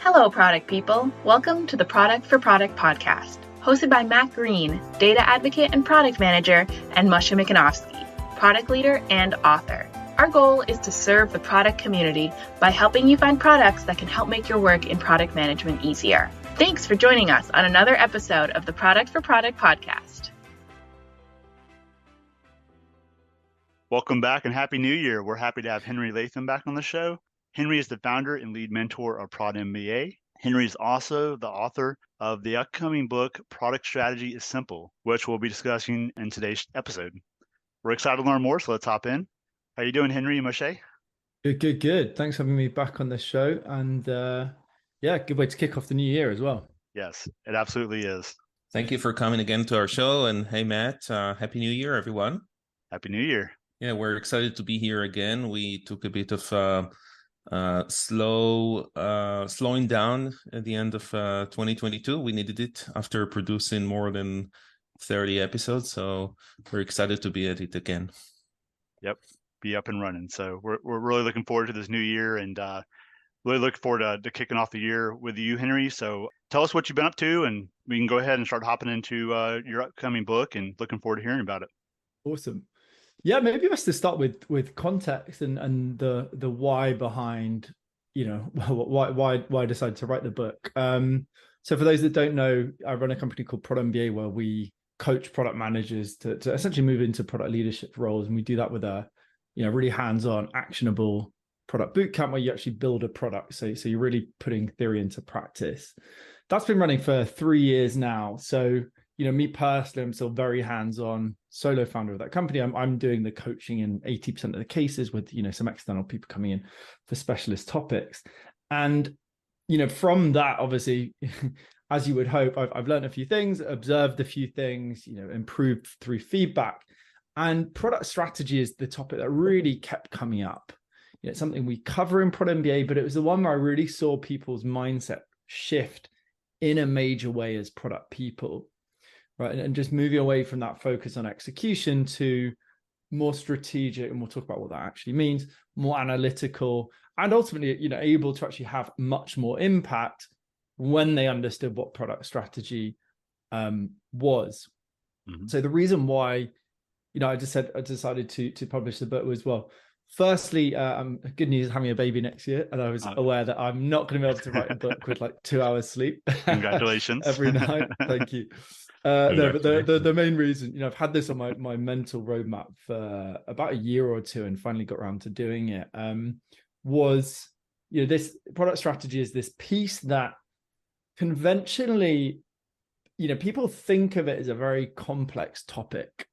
Hello, product people. Welcome to the Product for Product podcast, hosted by Matt Green, data advocate and product manager, and Masha Mikanovsky, product leader and author. Our goal is to serve the product community by helping you find products that can help make your work in product management easier. Thanks for joining us on another episode of the Product for Product podcast. Welcome back and Happy New Year. We're happy to have Henry Latham back on the show. Henry is the founder and lead mentor of Prod MBA. Henry is also the author of the upcoming book, Product Strategy is Simple, which we'll be discussing in today's episode. We're excited to learn more, so let's hop in. How you doing, Henry and Moshe? Good. Thanks for having me back on this show. And good way to kick off the new year as well. Yes, it absolutely is. Thank you for coming again to our show. And hey, Matt, Happy New Year, everyone. Happy New Year. Yeah, we're excited to be here again. We took a bit of slowing down at the end of 2022. We needed it after producing more than 30 episodes. So we're excited to be at it again. Yep, be up and running. So we're really looking forward to this new year and really looking forward to kicking off the year with you, Henry. So tell us what you've been up to, and we can go ahead and start hopping into your upcoming book, and looking forward to hearing about it. Awesome. Yeah, maybe best to start with context and the why behind, why I decided to write the book. So for those that don't know, I run a company called Prod MBA where we coach product managers to essentially move into product leadership roles, and we do that with a really hands-on, actionable product bootcamp where you actually build a product. So you're really putting theory into practice. That's been running for 3 years now. So me personally, I'm still very hands-on, solo founder of that company. I'm doing the coaching in 80% of the cases with, some external people coming in for specialist topics. And, from that, obviously, as you would hope, I've learned a few things, observed a few things, improved through feedback. And product strategy is the topic that really kept coming up. It's something we cover in Prod MBA, but it was the one where I really saw people's mindset shift in a major way as product people. Right. And just moving away from that focus on execution to more strategic, and we'll talk about what that actually means, more analytical, and ultimately, able to actually have much more impact when they understood what product strategy was. Mm-hmm. So the reason why, I decided to publish the book was, well, firstly, good news having a baby next year, and I was aware that I'm not going to be able to write a book with like 2 hours sleep. Congratulations. Every night. Thank you. No, but the main reason, I've had this on my mental roadmap for about a year or two, and finally got around to doing it. Was this product strategy is this piece that conventionally, people think of it as a very complex topic.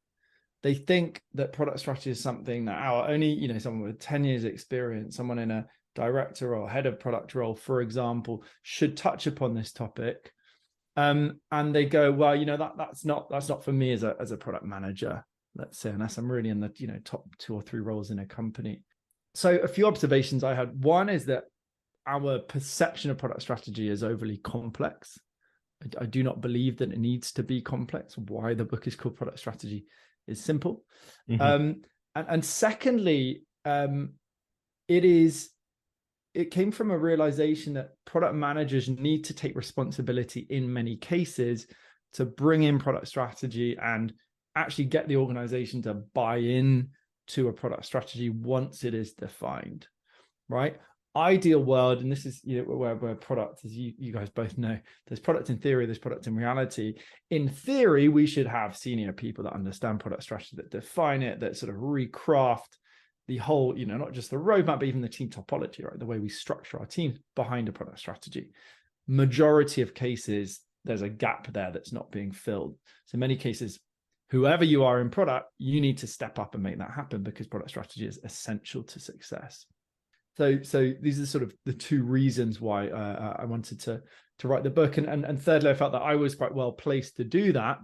They think that product strategy is something that only, someone with 10 years experience, someone in a director or head of product role, for example, should touch upon this topic. And they go, well, that's not for me as a product manager, let's say, unless I'm really in the, top 2 or 3 roles in a company. So a few observations I had. One is that our perception of product strategy is overly complex. I do not believe that it needs to be complex. Why the book is called Product Strategy is simple. Mm-hmm. And secondly, it came from a realization that product managers need to take responsibility in many cases to bring in product strategy and actually get the organization to buy in to a product strategy once it is defined, right? Ideal world, and this is where product, as you guys both know, there's product in theory, there's product in reality. In theory, we should have senior people that understand product strategy, that define it, that sort of recraft the whole, not just the roadmap, but even the team topology, right? The way we structure our teams behind a product strategy. Majority of cases, there's a gap there that's not being filled. So in many cases, whoever you are in product, you need to step up and make that happen, because product strategy is essential to success. So these are sort of the 2 reasons why I wanted to write the book. And thirdly, I felt that I was quite well placed to do that.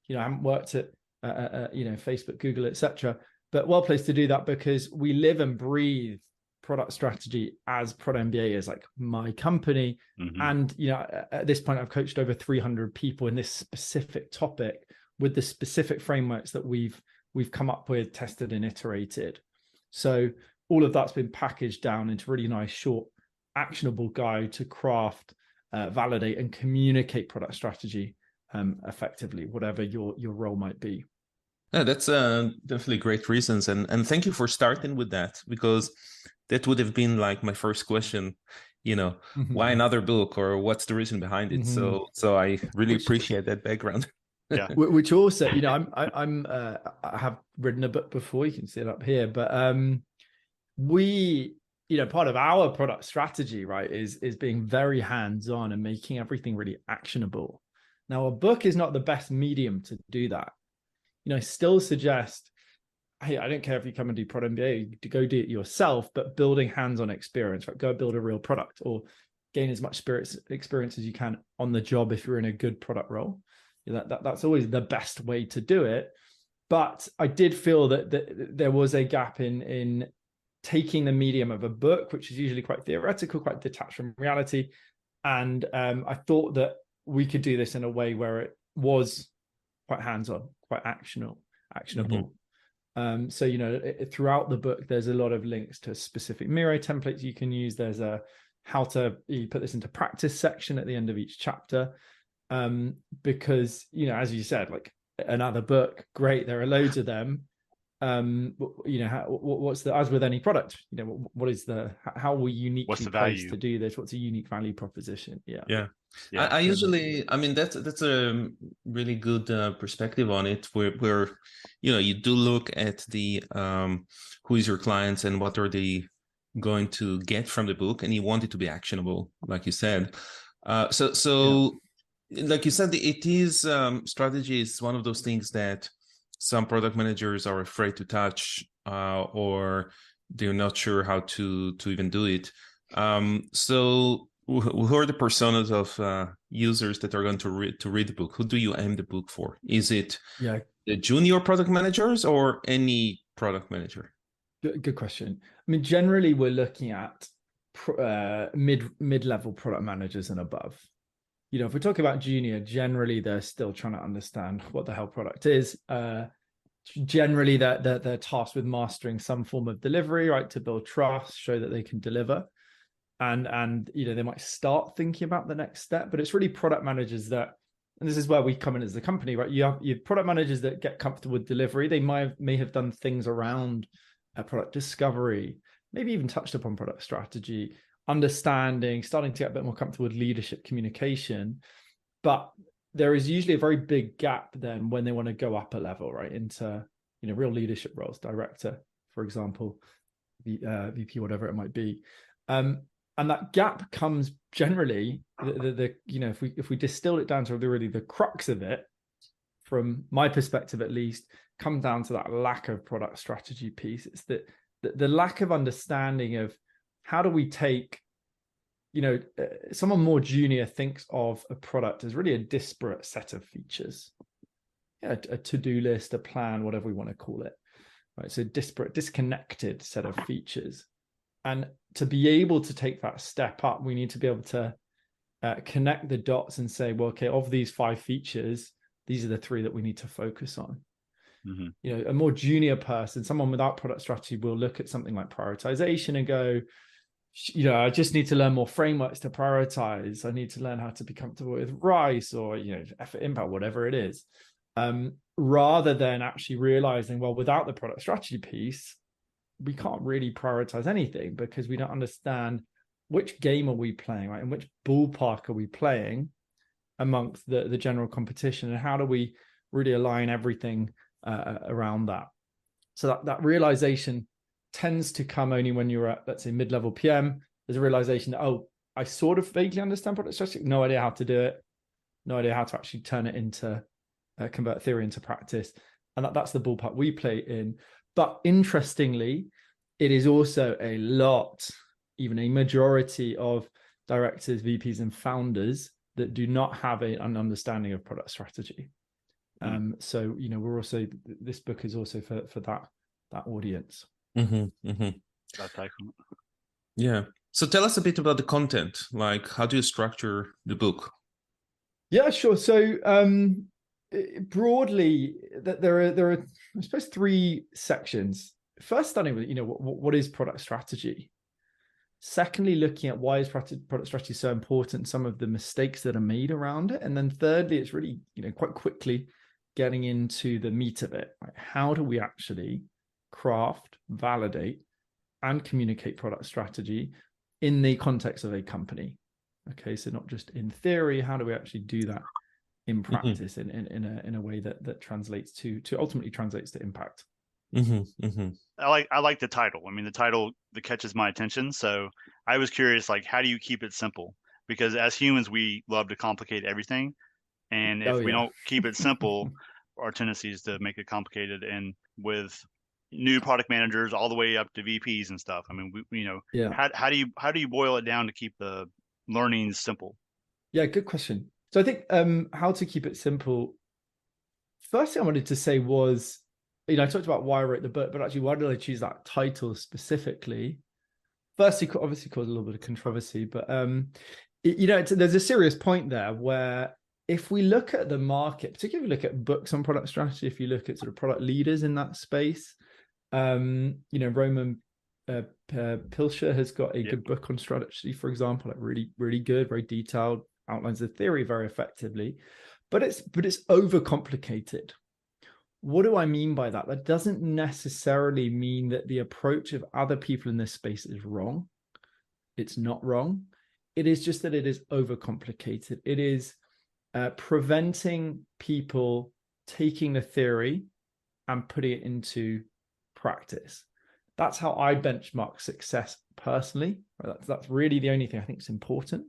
I haven't worked at Facebook, Google, etc., but well placed to do that because we live and breathe product strategy as Prod MBA is like my company. Mm-hmm. And, at this point, I've coached over 300 people in this specific topic with the specific frameworks that we've come up with, tested and iterated. So all of that's been packaged down into really nice, short, actionable guide to craft, validate, and communicate product strategy effectively, whatever your role might be. Yeah, that's definitely great reasons, and thank you for starting with that, because that would have been like my first question. Why another book, or what's the reason behind it? So I really appreciate that background. Yeah. Which also, I have written a book before. You can see it up here, but part of our product strategy, right, is being very hands-on and making everything really actionable. Now, a book is not the best medium to do that. I still suggest, hey, I don't care if you come and do Prod MBA, to go do it yourself, but building hands-on experience, right? Go build a real product, or gain as much experience as you can on the job if you're in a good product role. That's always the best way to do it. But I did feel that there was a gap in taking the medium of a book, which is usually quite theoretical, quite detached from reality. And I thought that we could do this in a way where it was quite hands-on, quite actionable. Throughout the book, there's a lot of links to specific Miro templates you can use. There's a how to put this into practice section at the end of each chapter. Because, as you said, like another book, great, there are loads of them. What's the, as with any product, what is how are we uniquely placed to do this? What's a unique value proposition? Yeah. I usually, that's a really good perspective on it, where you do look at the who is your clients and what are they going to get from the book, and you want it to be actionable, like you said. Like you said, it is strategy is one of those things that some product managers are afraid to touch, or they're not sure how to even do it. So who are the personas of users that are going to read the book? Who do you aim the book for? Is it the junior product managers or any product manager? Good question. Generally, we're looking at mid-level product managers and above. If we're talking about junior, generally they're still trying to understand what the hell product is. Generally, they're tasked with mastering some form of delivery, right, to build trust, show that they can deliver, and they might start thinking about the next step. But it's really product managers that, and this is where we come in as a company, right? You have product managers that get comfortable with delivery. They may have done things around product discovery, maybe even touched upon product strategy, understanding, starting to get a bit more comfortable with leadership communication. But there is usually a very big gap then when they want to go up a level, right, into real leadership roles, director, for example, VP, whatever it might be. And that gap comes generally, if we distill it down to really the crux of it, from my perspective at least, comes down to that lack of product strategy piece. It's the lack of understanding of how do we take, someone more junior thinks of a product as really a disparate set of features, a to-do list, a plan, whatever we want to call it, right? So disparate, disconnected set of features. And to be able to take that step up, we need to be able to connect the dots and say, well, okay, of these 5 features, these are the 3 that we need to focus on. A more junior person, someone without product strategy, will look at something like prioritization and go, I just need to learn more frameworks to prioritize. I need to learn how to be comfortable with RICE or, effort impact, whatever it is. Rather than actually realizing, well, without the product strategy piece, we can't really prioritize anything, because we don't understand which game are we playing, right? And which ballpark are we playing amongst the general competition, and how do we really align everything around that? So that realization tends to come only when you're at, let's say, mid-level PM. There's a realization that, I sort of vaguely understand product strategy, no idea how to do it, no idea how to actually turn it into, convert theory into practice. And that's the ballpark we play in. But interestingly, it is also a lot, even a majority of directors, VPs, and founders that do not have an understanding of product strategy. So, we're also, this book is also for that audience. That's excellent. Yeah. So tell us a bit about the content. Like, how do you structure the book? Yeah, sure. So broadly, there are, I suppose, 3 sections. First, starting with, what is product strategy? Secondly, looking at why is product strategy so important, some of the mistakes that are made around it. And then thirdly, it's really, quite quickly getting into the meat of it. Right? How do we actually craft, validate, and communicate product strategy in the context of a company? Okay, so not just in theory, how do we actually do that in practice in a way that translates to ultimately translates to impact? I like the title. I mean, the title that catches my attention. So I was curious, like, how do you keep it simple? Because as humans, we love to complicate everything, and if we don't keep it simple, our tendency is to make it complicated. And with new product managers all the way up to VPs and stuff, I mean, how do you boil it down to keep the learning simple? Yeah, good question. So I think how to keep it simple. First thing I wanted to say was, I talked about why I wrote the book, but actually, why did I choose that title specifically? Firstly, obviously caused a little bit of controversy, but there's a serious point there where if we look at the market, particularly if we look at books on product strategy, if you look at sort of product leaders in that space, Roman Pilcher has got a good book on strategy, for example, like really, really good, very detailed, outlines the theory very effectively, but it's overcomplicated. What do I mean by that? That doesn't necessarily mean that the approach of other people in this space is wrong. It's not wrong. It is just that it is overcomplicated. It is preventing people taking the theory and putting it into practice. That's how I benchmark success personally. That's really the only thing I think is important.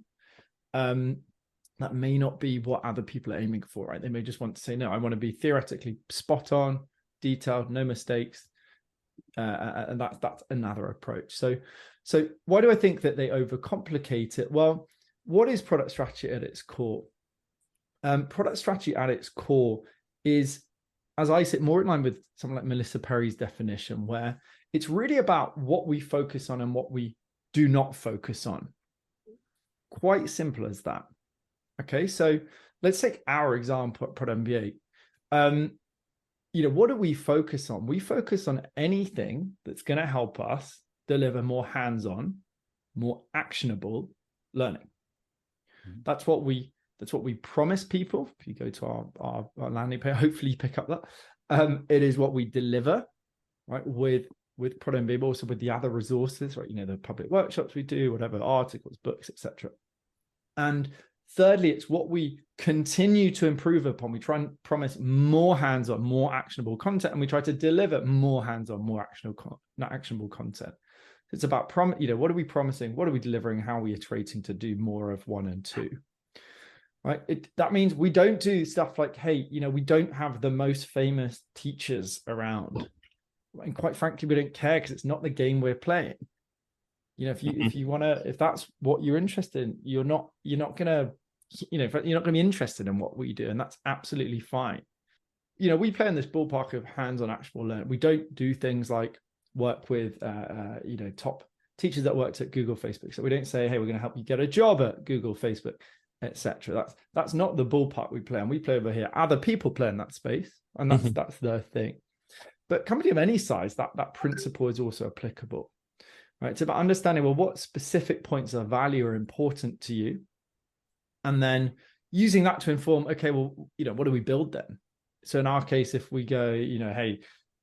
That may not be what other people are aiming for, right? They may just want to say, no, I want to be theoretically spot on, detailed, no mistakes. And that's another approach. So why do I think that they overcomplicate it? Well, what is product strategy at its core? Product strategy at its core is, as I said, more in line with someone like Melissa Perry's definition, where it's really about what we focus on and what we do not focus on. Quite simple as that. Okay, so let's take our example at Prod MBA. What do we focus on? We focus on anything that's going to help us deliver more hands-on, more actionable learning. That's what we promise people. If you go to our landing page, hopefully you pick up that. It is what we deliver, right? With Prod MBA, but also with the other resources, right? The public workshops we do, whatever, articles, books, etc. And thirdly, it's what we continue to improve upon. We try and promise more hands-on, more actionable content, and we try to deliver more hands-on, more actionable content. It's about what are we promising? What are we delivering? How are we iterating to do more of 1 and 2? Right? That means we don't do stuff like, hey, we don't have the most famous teachers around, and quite frankly, we don't care because it's not the game we're playing. If that's what you're interested in, you're not gonna be interested in what we do, and that's absolutely fine. We play in this ballpark of hands-on actionable learning. We don't do things like work with top teachers that worked at Google, Facebook. So we don't say, hey, we're going to help you get a job at Google, Facebook, etc. That's not the ballpark we play in. We play over here. Other people play in that space, and that's their thing. But company of any size, that principle is also applicable. Right, it's about understanding, well, what specific points of value are important to you, and then using that to inform, okay, well, what do we build then? So in our case, if we go, hey,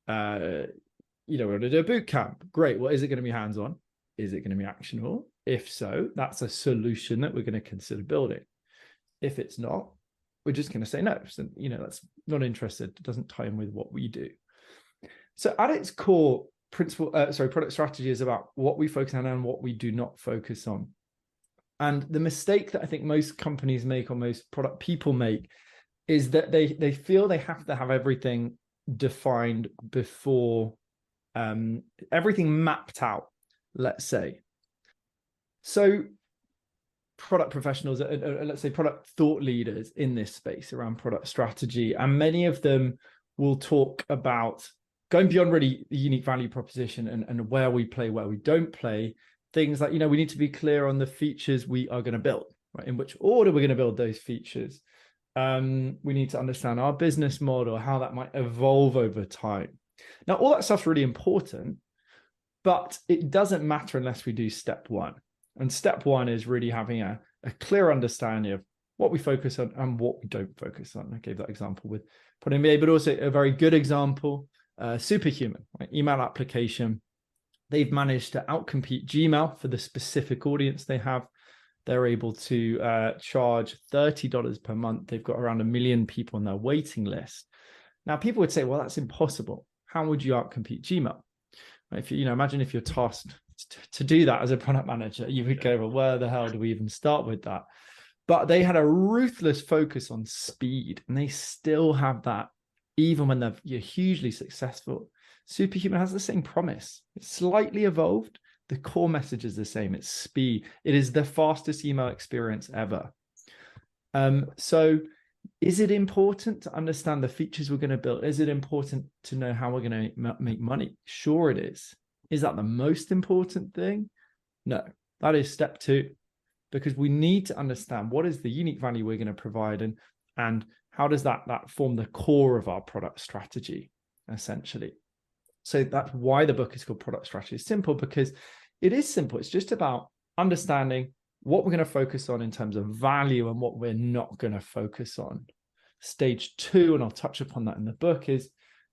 we're going to do a boot camp. Great. Well, is it going to be hands-on? Is it going to be actionable? If so, that's a solution that we're going to consider building. If it's not, we're just going to say no. So, that's not interested. It doesn't tie in with what we do. So at its core, product strategy is about what we focus on and what we do not focus on. And the mistake that I think most companies make, or most product people make, is that they feel they have to have everything defined before everything mapped out, let's say. So product professionals, let's say product thought leaders in this space around product strategy, and many of them will talk about going beyond really the unique value proposition and where we play, where we don't play. Things like, we need to be clear on the features we are going to build, right? In which order we're going to build those features. We need to understand our business model, how that might evolve over time. Now, all that stuff's really important, But it doesn't matter unless we do step one. And step one is really having a clear understanding of what we focus on and what we don't focus on. I gave that example with Prod MBA, but also a very good example, Superhuman, right? Email application. They've managed to outcompete Gmail for the specific audience they have. They're able to charge $30 per month. They've got around 1 million people on their waiting list. Now, people would say, well, that's impossible. How would you outcompete Gmail? If you imagine if you're tasked to do that as a product manager, you would go, well, where the hell do we even start with that? But they had a ruthless focus on speed, and they still have that even when you're hugely successful. Superhuman has the same promise. It's slightly evolved. The core message is the same. It's speed. It is the fastest email experience ever. So is it important to understand the features we're going to build? Is it important to know how we're going to make money? Sure it is. Is that the most important thing? No, that is step two, because we need to understand what is the unique value we're going to provide, and how does that form the core of our product strategy, essentially. So that's why the book is called Product Strategy. It's simple because it is simple. It's just about understanding what we're going to focus on in terms of value and what we're not going to focus on. Stage two, and I'll touch upon that in the book, is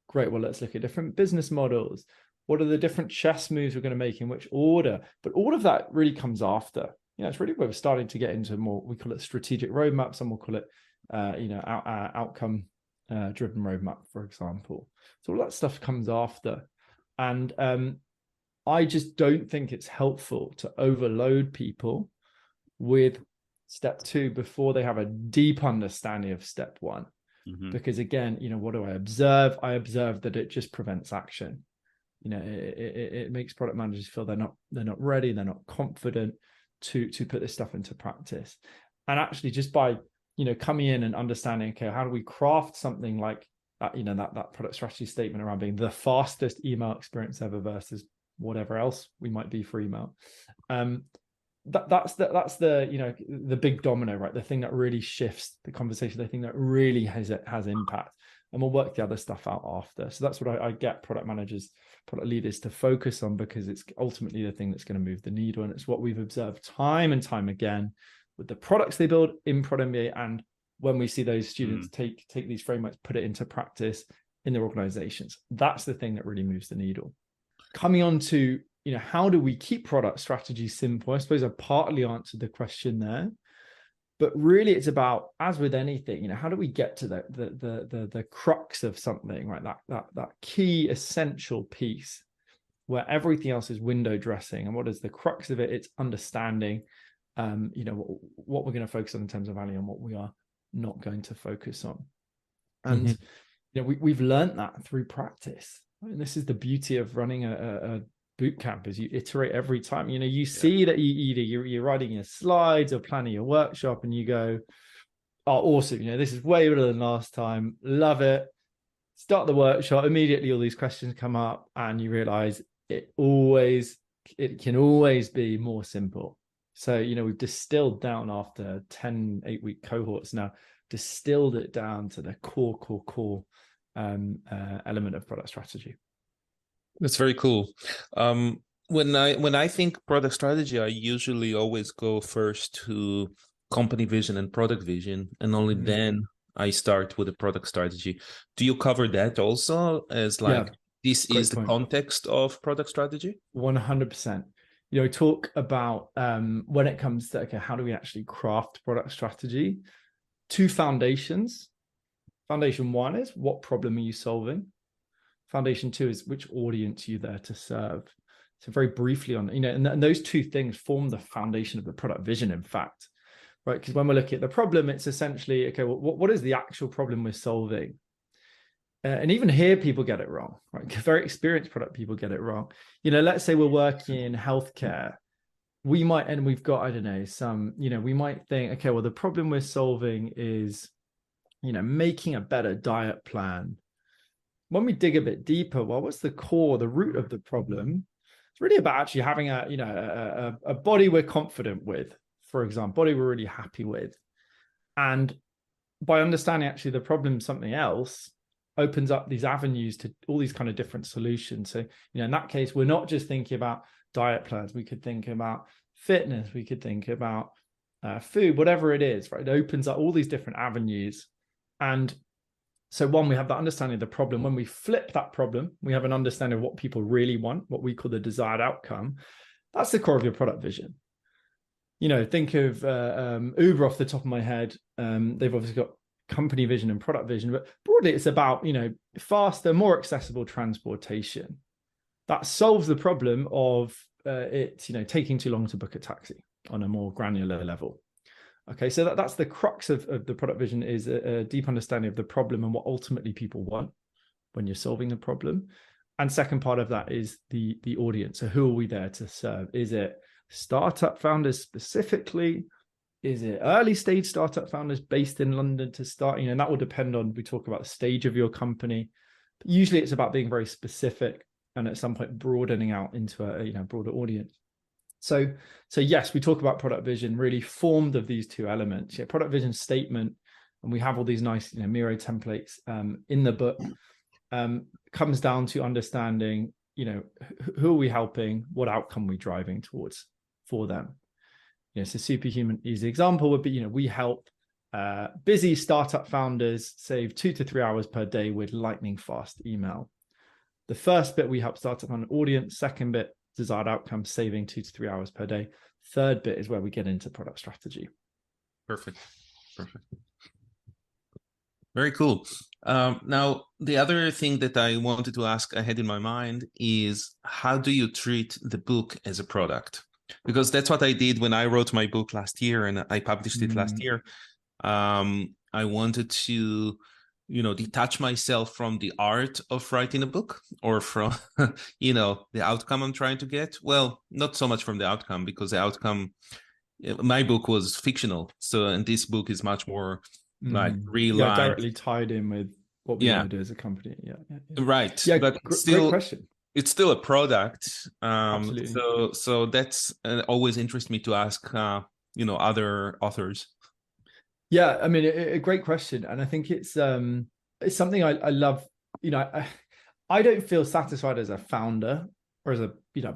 great. Well, let's look at different business models. What are the different chess moves we're going to make, in which order? But all of that really comes after. It's really where we're starting to get into more, we call it strategic roadmap. Some will call it, outcome driven roadmap, for example. So all that stuff comes after. And I just don't think it's helpful to overload people with step two before they have a deep understanding of step one. Mm-hmm. Because again, what do I observe? I observe that it just prevents action. It makes product managers feel they're not ready, they're not confident to put this stuff into practice. And actually, just by coming in and understanding, okay, how do we craft something like that, that product strategy statement around being the fastest email experience ever versus whatever else we might be for email. That's the big domino, right? The thing that really shifts the conversation, the thing that really has impact, and we'll work the other stuff out after. So that's what I get product managers, product leaders to focus on, because it's ultimately the thing that's going to move the needle. And it's what we've observed time and time again with the products they build in Prod MBA, and when we see those students take these frameworks, put it into practice in their organizations. That's the thing that really moves the needle. Coming on to, how do we keep product strategy simple? I suppose I partly answered the question there, but really it's about, as with anything, how do we get to the crux of something, right? That key essential piece where everything else is window dressing. And what is the crux of it? It's understanding, what we're going to focus on in terms of value and what we are not going to focus on. And, we've learned that through practice. And this is the beauty of running a boot camp, is you iterate every time. You see that you're writing your slides or planning your workshop, and you go, oh, awesome, this is way better than last time, love it. Start the workshop, immediately all these questions come up, and you realize it can always be more simple. So we've distilled down, after 10 8-week cohorts now, distilled it down to the core element of product strategy. That's very cool. When I think product strategy, I usually always go first to company vision and product vision, and only then I start with the product strategy. Do you cover that also as this is the context of product strategy? 100%. Talk about when it comes to, okay, how do we actually craft product strategy? 2 foundations. Foundation 1 is, what problem are you solving? Foundation 2 is, which audience are you there to serve? So very briefly on, and those 2 things form the foundation of the product vision, in fact, right? Because when we're looking at the problem, it's essentially, okay, well, what is the actual problem we're solving? And even here, people get it wrong, right? Very experienced product people get it wrong. Let's say we're working in healthcare. We might, and we've got, we might think, okay, well, the problem we're solving is, making a better diet plan. When we dig a bit deeper, well, what's the root of the problem? It's really about actually having a body we're confident with, for example, body we're really happy with. And by understanding actually the problem, something else, opens up these avenues to all these kind of different solutions. So, in that case, we're not just thinking about diet plans. We could think about fitness. We could think about food, whatever it is, right? It opens up all these different avenues. And so one, we have that understanding of the problem. When we flip that problem, we have an understanding of what people really want, what we call the desired outcome. That's the core of your product vision. Think of Uber off the top of my head. They've obviously got company vision and product vision, but broadly it's about, faster, more accessible transportation. That solves the problem of it, taking too long to book a taxi on a more granular level. Okay, so that's the crux of the product vision, is a deep understanding of the problem and what ultimately people want when you're solving the problem. And second part of that is the audience. So who are we there to serve? Is it startup founders specifically? Is it early stage startup founders based in London to start? That will depend on, we talk about the stage of your company. But usually it's about being very specific and at some point broadening out into a broader audience. So yes, we talk about product vision really formed of these two elements. Product vision statement, and we have all these nice Miro templates in the book, comes down to understanding who are we helping, what outcome we're driving towards for them. So superhuman easy example would be, we help busy startup founders save 2 to 3 hours per day with lightning fast email. The first bit, we help startup founder audience. Second bit, desired outcome, saving 2 to 3 hours per day. Third bit is where we get into product strategy. Perfect. Very cool. Now, the other thing that I wanted to ask, I had in my mind, is how do you treat the book as a product? Because that's what I did when I wrote my book last year and I published it last year. I wanted to, detach myself from the art of writing a book, or from, the outcome I'm trying to get. Well, not so much from the outcome, because the outcome, my book was fictional. So, and this book is much more like real life. Directly tied in with what we want to do as a company. Yeah. Right. Yeah, but great question. It's still a product. Absolutely. So that's always interests me to ask, other authors. Yeah, I mean, a great question, and I think it's something I love. I don't feel satisfied as a founder or as a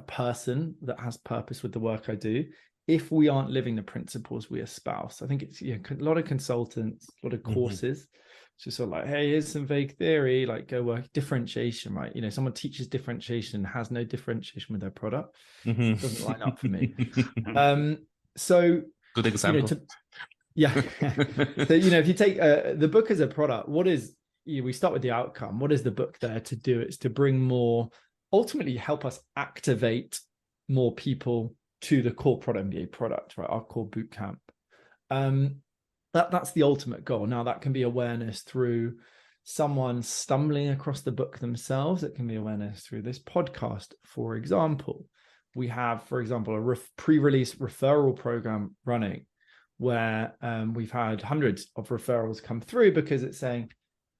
person that has purpose with the work I do if we aren't living the principles we espouse. I think it's a lot of consultants, a lot of courses. Just sort of like, hey, here's some vague theory, like go work differentiation, right? Someone teaches differentiation and has no differentiation with their product. It doesn't line up for me. So good example. So if you take the book as a product, what is, we start with the outcome. What is the book there to do? It's to bring more, ultimately help us activate more people to the core Prod MBA product, right? Our core bootcamp. That's the ultimate goal. Now that can be awareness through someone stumbling across the book themselves. It can be awareness through this podcast, for example. We have, for example, a pre-release referral program running where we've had hundreds of referrals come through because it's saying,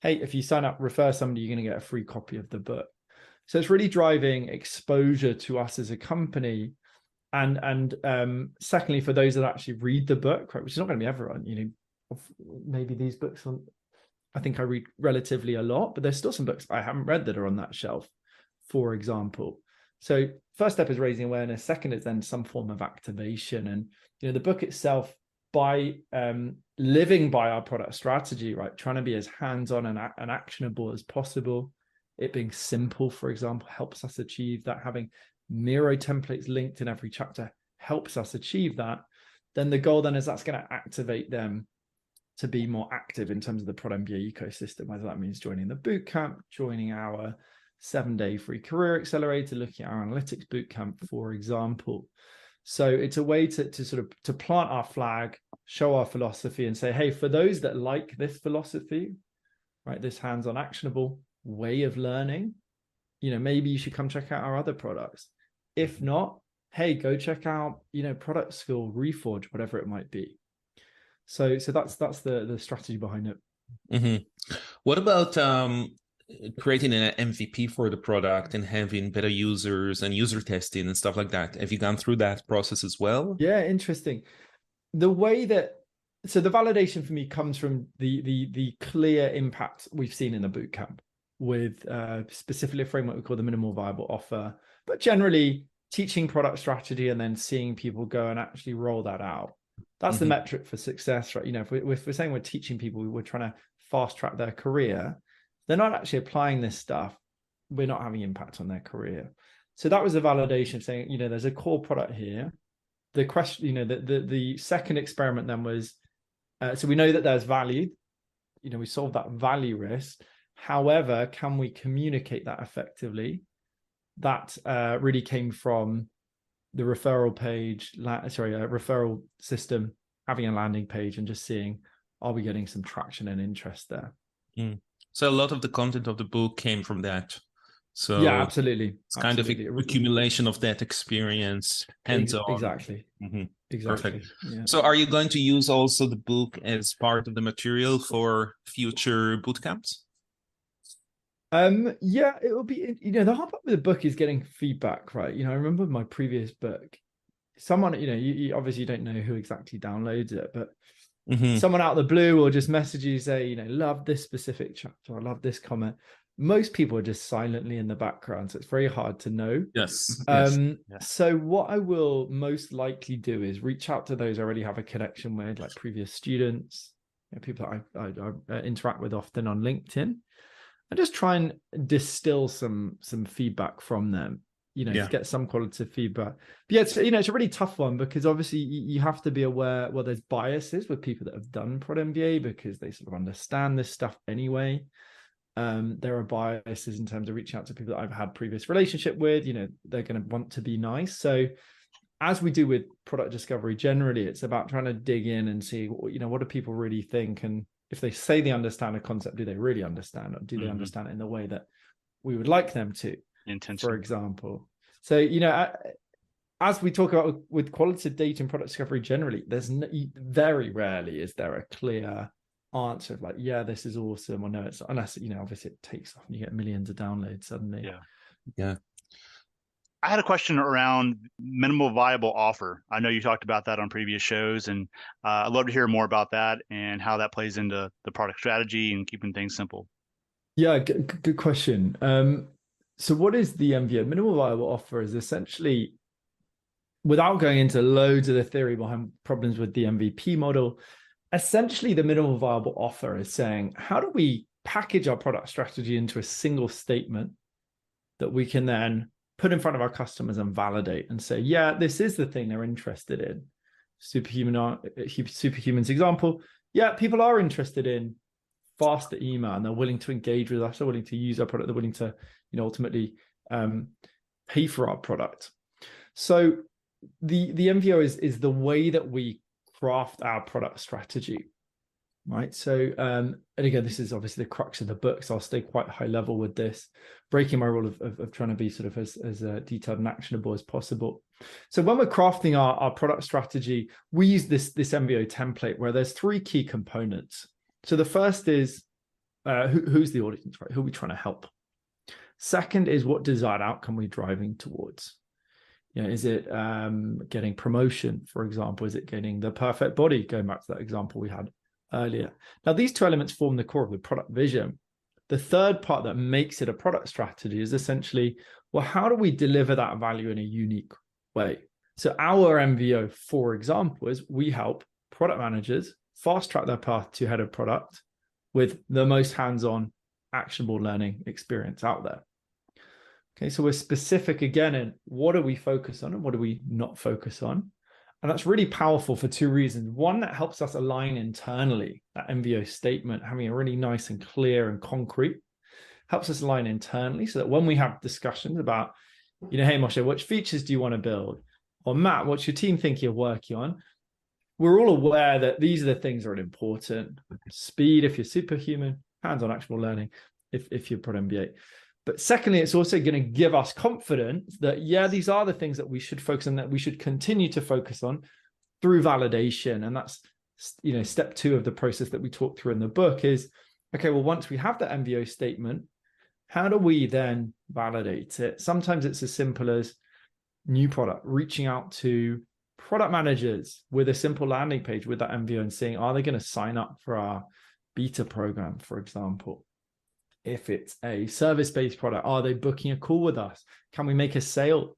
hey, if you sign up, refer somebody, you're going to get a free copy of the book. So it's really driving exposure to us as a company. And secondly, for those that actually read the book, right, which is not going to be everyone, maybe these books, I think I read relatively a lot, but there's still some books I haven't read that are on that shelf, for example. So first step is raising awareness. Second is then some form of activation. And, the book itself, by living by our product strategy, right, trying to be as hands-on and actionable as possible, it being simple, for example, helps us achieve that. Having Miro templates linked in every chapter helps us achieve that. Then the goal then is that's going to activate them to be more active in terms of the Prod MBA ecosystem, whether that means joining the bootcamp, joining our 7-day free career accelerator, looking at our analytics bootcamp, for example. So it's a way to sort of to plant our flag, show our philosophy, and say, hey, for those that like this philosophy, right, this hands-on actionable way of learning, maybe you should come check out our other products. If not, hey, go check out, Product School, Reforge, whatever it might be. So that's the strategy behind it. What about creating an MVP for the product and having better users and user testing and stuff like that? Have you gone through that process as well? Yeah, interesting. The way that, so the validation for me comes from the clear impact we've seen in the bootcamp. with specifically a framework we call the minimal viable offer, but generally teaching product strategy and then seeing people go and actually roll that out. That's the metric for success, right? You know, if we're saying we're teaching people, we're trying to fast track their career, they're not actually applying this stuff, we're not having impact on their career. So that was a validation of saying, you know, there's a core product here. The question, you know, the second experiment then was, so we know that there's value, you know, we solved that value risk. However, can we communicate that effectively? That really came from the referral page, referral system, having a landing page and just seeing, are we getting some traction and interest there? So a lot of the content of the book came from that. So yeah, absolutely. It's kind of a accumulation of that experience, hands-on. Exactly. Exactly. Perfect. Yeah. So are you going to use also the book as part of the material for future bootcamps? Yeah, it will be, you know, the hard part with the book is getting feedback, right? You know, I remember my previous book, someone, you know, you obviously don't know who exactly downloads it, but someone out of the blue will just message you, say, you know, love this specific chapter, I love this comment. Most people are just silently in the background, so it's very hard to know. Yes. So what I will most likely do is reach out to those I already have a connection with, like previous students, you know, people that I interact with often on LinkedIn, and just try and distill some feedback from them, you know, to get some qualitative feedback. But yeah, it's, you know, it's a really tough one because obviously you have to be aware, well, there's biases with people that have done Prod MBA because they sort of understand this stuff anyway. There are biases in terms of reaching out to people that I've had previous relationship with, you know, they're going to want to be nice. So as we do with product discovery, generally, it's about trying to dig in and see, you know, what do people really think? And if they say they understand a concept, do they really understand it? Or do they understand it in the way that we would like them to, for example? So, you know, as we talk about with qualitative data and product discovery generally, there's very rarely is there a clear answer of like, yeah, this is awesome, or no, it's, unless, you know, obviously it takes off and you get millions of downloads suddenly. Yeah. I had a question around minimal viable offer. I know you talked about that on previous shows, and I'd love to hear more about that and how that plays into the product strategy and keeping things simple. Yeah, good question. So what is the MVO? Minimal viable offer is essentially, without going into loads of the theory behind problems with the MVP model, essentially the minimal viable offer is saying, how do we package our product strategy into a single statement that we can then put in front of our customers and validate and say, yeah, this is the thing they're interested in. Superhuman's example. Yeah, people are interested in faster email and they're willing to engage with us, they're willing to use our product, they're willing to, you know, ultimately pay for our product. So the MVO is the way that we craft our product strategy, right? So, and again, this is obviously the crux of the book, so I'll stay quite high level with this, breaking my rule of trying to be sort of as detailed and actionable as possible. So when we're crafting our product strategy, we use this MVO template where there's three key components. So the first is who's the audience, right? Who are we trying to help? Second is what desired outcome we're driving towards. You know, is it getting promotion, for example? Is it getting the perfect body? Going back to that example we had earlier. Now, these two elements form the core of the product vision. The third part that makes it a product strategy is essentially, well, how do we deliver that value in a unique way? So our MVO, for example, is we help product managers fast track their path to head of product with the most hands-on actionable learning experience out there. Okay, so we're specific again in what do we focus on and what do we not focus on? And that's really powerful for two reasons. One, that helps us align internally, that MVO statement, having a really nice and clear and concrete, helps us align internally so that when we have discussions about, you know, hey, Moshe, which features do you want to build? Or Matt, what's your team think you're working on? We're all aware that these are the things that are important. Speed, if you're superhuman, hands-on actionable learning, if you're Prod MBA. But secondly, it's also going to give us confidence that, yeah, these are the things that we should focus on, that we should continue to focus on through validation. And that's, you know, step 2 of the process that we talk through in the book is, okay, well, once we have that MVO statement, how do we then validate it? Sometimes it's as simple as new product, reaching out to product managers with a simple landing page with that MVO and seeing, are they going to sign up for our beta program, for example? If it's a service-based product, are they booking a call with us? Can we make a sale,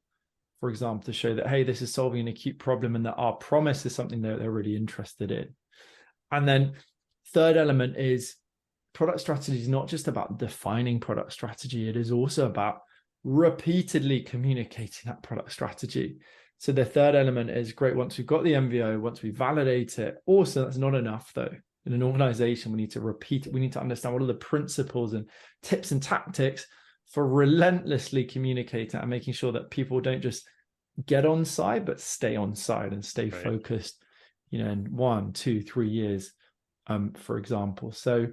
for example, to show that, hey, this is solving an acute problem and that our promise is something that they're really interested in? And then third element is product strategy is not just about defining product strategy. It is also about repeatedly communicating that product strategy. So the third element is great. Once we've got the MVO, once we validate it, also that's not enough though. In an organization, we need to repeat it. We need to understand what are the principles and tips and tactics for relentlessly communicating and making sure that people don't just get on side, but stay on side and stay focused, in 1, 2, 3 years, for example. So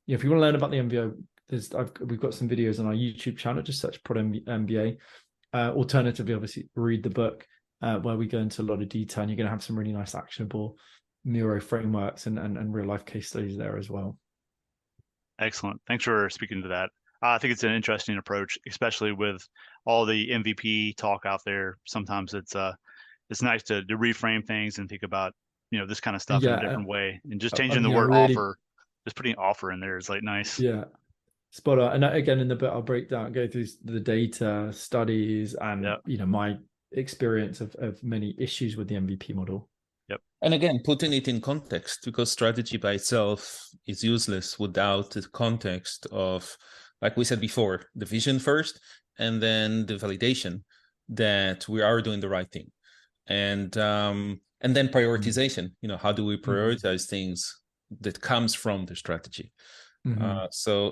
if you want to learn about the MVO, we've got some videos on our YouTube channel. Just search Prod MBA. Alternatively, obviously, read the book where we go into a lot of detail, and you're going to have some really nice actionable Miro frameworks and real life case studies there as well. Excellent. Thanks for speaking to that. I think it's an interesting approach, especially with all the MVP talk out there. Sometimes it's nice to reframe things and think about this kind of stuff in a different way, and just changing the word offer, just putting offer in there is like nice. Yeah, spot on. And again, in the book, I'll go through the data studies and my experience of many issues with the MVP model. Yep. And again, putting it in context, because strategy by itself is useless without the context of, like we said before, the vision first, and then the validation that we are doing the right thing. And then prioritization, how do we prioritize things that comes from the strategy? So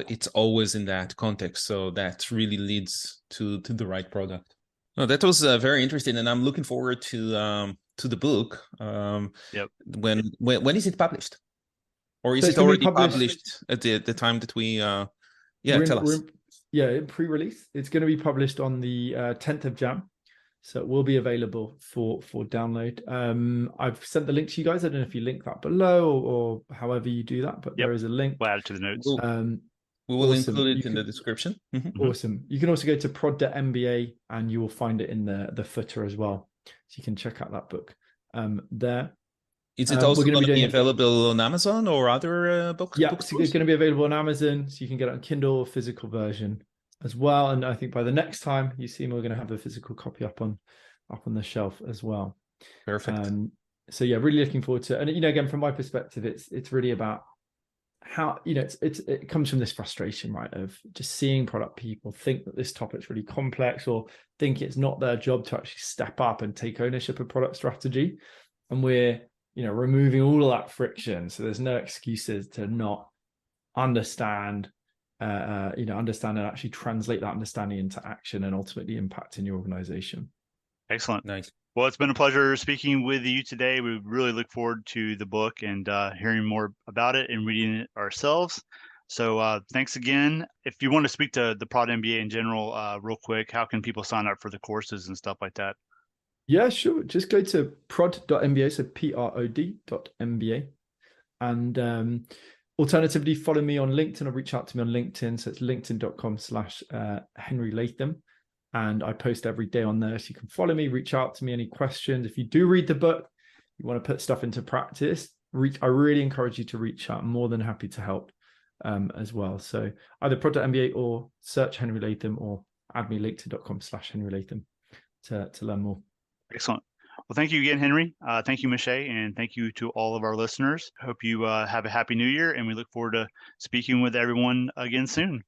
it's always in that context. So that really leads to the right product. No, that was very interesting, and I'm looking forward to the book. Yep. When is it published, or is it already published at the time that we? Tell us. Pre-release. It's going to be published on the 10th of Jan, so it will be available for download. I've sent the link to you guys. I don't know if you link that below or however you do that, but there is a link. We'll add it to the notes. We will include it in the description. Awesome. You can also go to Prod MBA and you will find it in the footer as well. So you can check out that book there. Is it also going to be available on Amazon or other books? Yeah, it's going to be available on Amazon. So you can get it on Kindle or physical version as well. And I think by the next time you see me, we're going to have the physical copy up on the shelf as well. Perfect. So yeah, really looking forward to it. And again, from my perspective, it's really about how it comes from this frustration, right, of just seeing product people think that this topic's really complex or think it's not their job to actually step up and take ownership of product strategy, and we're removing all of that friction, so there's no excuses to not understand and actually translate that understanding into action and ultimately impact in your organization. Excellent. Nice. Well, it's been a pleasure speaking with you today. We really look forward to the book and hearing more about it and reading it ourselves. So thanks again. If you want to speak to the Prod MBA in general, real quick, how can people sign up for the courses and stuff like that? Yeah, sure. Just go to prod.mba, so prod.mba. And alternatively, follow me on LinkedIn or reach out to me on LinkedIn. So it's linkedin.com/Henry Latham. And I post every day on there. So you can follow me, reach out to me, any questions. If you do read the book, you want to put stuff into practice, I really encourage you to reach out. I'm more than happy to help as well. So either prod.mba or search Henry Latham or add me linkedin.com/Henry Latham to learn more. Excellent. Well, thank you again, Henry. Thank you, Michelle, and thank you to all of our listeners. Hope you have a happy new year, and we look forward to speaking with everyone again soon.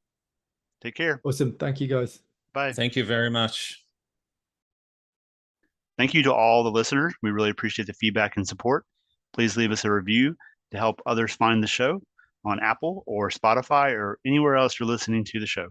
Take care. Awesome. Thank you, guys. Bye. Thank you very much. Thank you to all the listeners. We really appreciate the feedback and support. Please leave us a review to help others find the show on Apple or Spotify or anywhere else you're listening to the show.